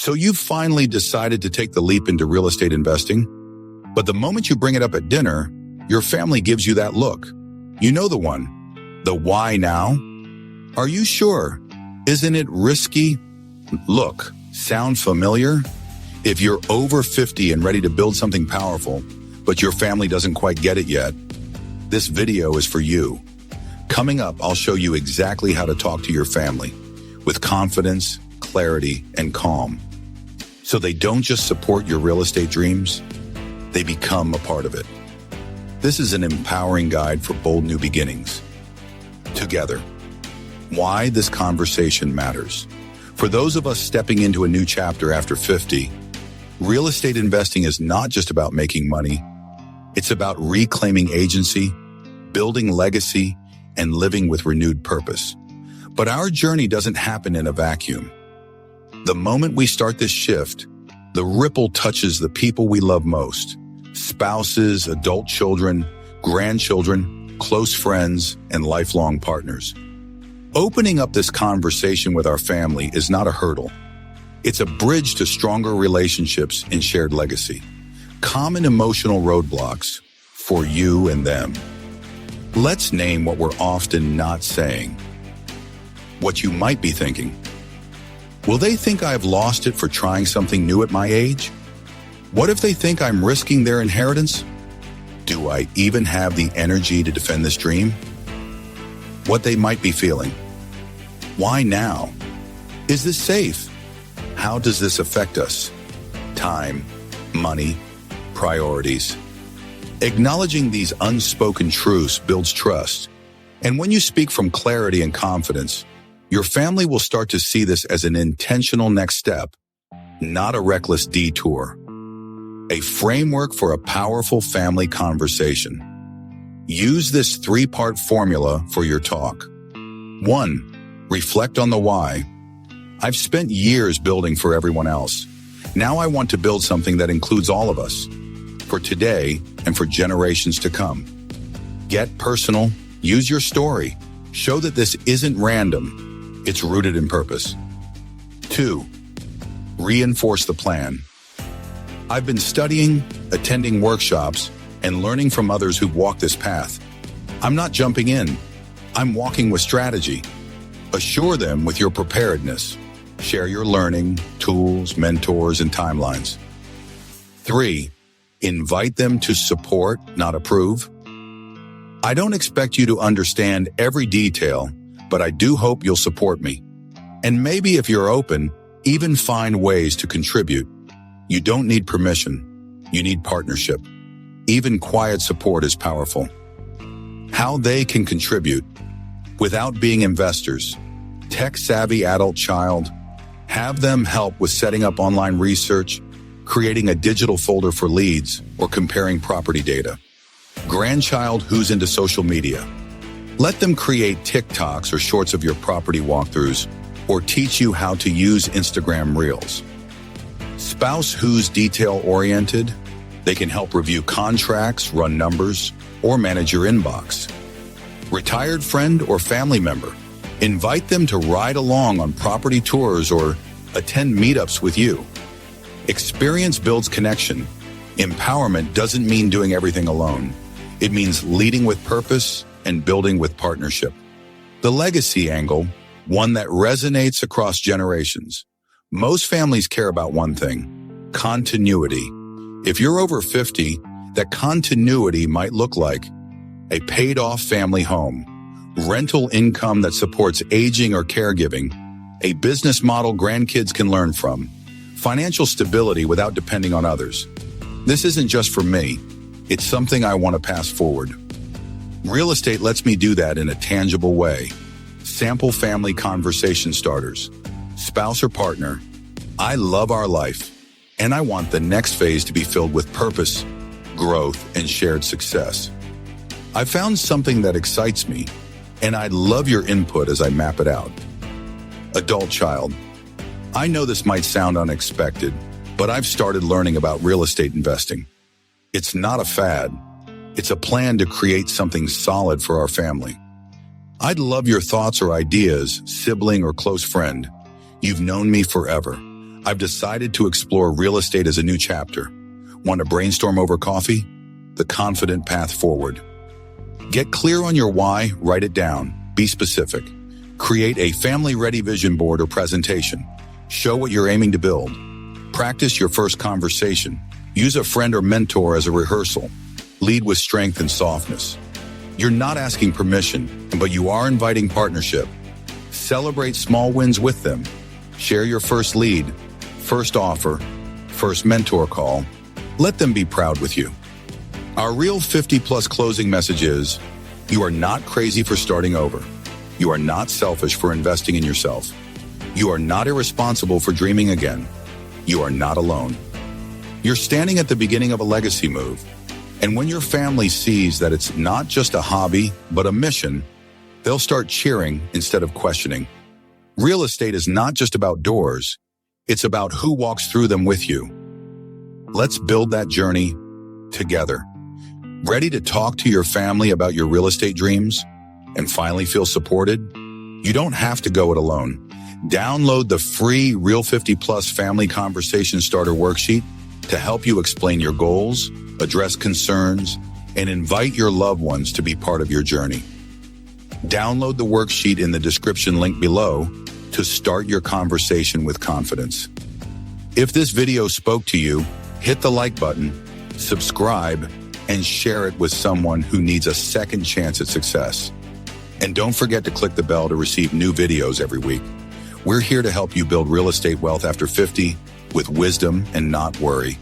So you've finally decided to take the leap into real estate investing, but the moment you bring it up at dinner, your family gives you that look. You know the one. The why now? Are you sure? Isn't it risky? Look, sound familiar? If you're over 50 and ready to build something powerful, but your family doesn't quite get it yet, this video is for you. Coming up, I'll show you exactly how to talk to your family with confidence, clarity, and calm, so they don't just support your real estate dreams, they become a part of it. This is an empowering guide for bold new beginnings. Together, why this conversation matters. For those of us stepping into a new chapter after 50, real estate investing is not just about making money. It's about reclaiming agency, building legacy, and living with renewed purpose. But our journey doesn't happen in a vacuum. The moment we start this shift, the ripple touches the people we love most: spouses, adult children, grandchildren, close friends, and lifelong partners. Opening up this conversation with our family is not a hurdle. It's a bridge to stronger relationships and shared legacy. Common emotional roadblocks for you and them. Let's name what we're often not saying. What you might be thinking: will they think I've lost it for trying something new at my age? What if they think I'm risking their inheritance? Do I even have the energy to defend this dream? What they might be feeling: why now? Is this safe? How does this affect us? Time, money, priorities. Acknowledging these unspoken truths builds trust. And when you speak from clarity and confidence, your family will start to see this as an intentional next step, not a reckless detour. A framework for a powerful family conversation. Use this 3-part formula for your talk. 1. Reflect on the why. I've spent years building for everyone else. Now I want to build something that includes all of us, for today and for generations to come. Get personal. Use your story. Show that this isn't random. It's rooted in purpose. 2. Reinforce the plan. I've been studying, attending workshops, and learning from others who've walked this path. I'm not jumping in. I'm walking with strategy. Assure them with your preparedness. Share your learning, tools, mentors, and timelines. 3. Invite them to support, not approve. I don't expect you to understand every detail, but I do hope you'll support me. And maybe if you're open, even find ways to contribute. You don't need permission. You need partnership. Even quiet support is powerful. How they can contribute without being investors. Tech-savvy adult child. Have them help with setting up online research, creating a digital folder for leads, or comparing property data. Grandchild who's into social media. Let them create TikToks or shorts of your property walkthroughs, or teach you how to use Instagram Reels. Spouse who's detail-oriented. They can help review contracts, run numbers, or manage your inbox. Retired friend or family member. Invite them to ride along on property tours or attend meetups with you. Experience builds connection. Empowerment doesn't mean doing everything alone. It means leading with purpose and building with partnership. The legacy angle, one that resonates across generations. Most families care about one thing: continuity. If you're over 50, that continuity might look like a paid-off family home, rental income that supports aging or caregiving, a business model grandkids can learn from, financial stability without depending on others. This isn't just for me. It's something I want to pass forward. Real estate lets me do that in a tangible way. Sample family conversation starters. Spouse or partner. I love our life, and I want the next phase to be filled with purpose, growth, and shared success. I found something that excites me, and I'd love your input as I map it out. Adult child. I know this might sound unexpected, but I've started learning about real estate investing. It's not a fad. It's a plan to create something solid for our family. I'd love your thoughts or ideas, sibling or close friend. You've known me forever. I've decided to explore real estate as a new chapter. Want to brainstorm over coffee? The confident path forward. Get clear on your why, write it down, be specific. Create a family-ready vision board or presentation. Show what you're aiming to build. Practice your first conversation. Use a friend or mentor as a rehearsal. Lead with strength and softness. You're not asking permission, but you are inviting partnership. Celebrate small wins with them. Share your first lead, first offer, first mentor call. Let them be proud with you. Our Real 50 Plus closing message is, you are not crazy for starting over. You are not selfish for investing in yourself. You are not irresponsible for dreaming again. You are not alone. You're standing at the beginning of a legacy move. And when your family sees that it's not just a hobby, but a mission, they'll start cheering instead of questioning. Real estate is not just about doors. It's about who walks through them with you. Let's build that journey together. Ready to talk to your family about your real estate dreams and finally feel supported? You don't have to go it alone. Download the free Real50 Plus Family Conversation Starter Worksheet to help you explain your goals, address concerns, and invite your loved ones to be part of your journey. Download the worksheet in the description link below to start your conversation with confidence. If this video spoke to you, hit the like button, subscribe, and share it with someone who needs a second chance at success. And don't forget to click the bell to receive new videos every week. We're here to help you build real estate wealth after 50 with wisdom and not worry.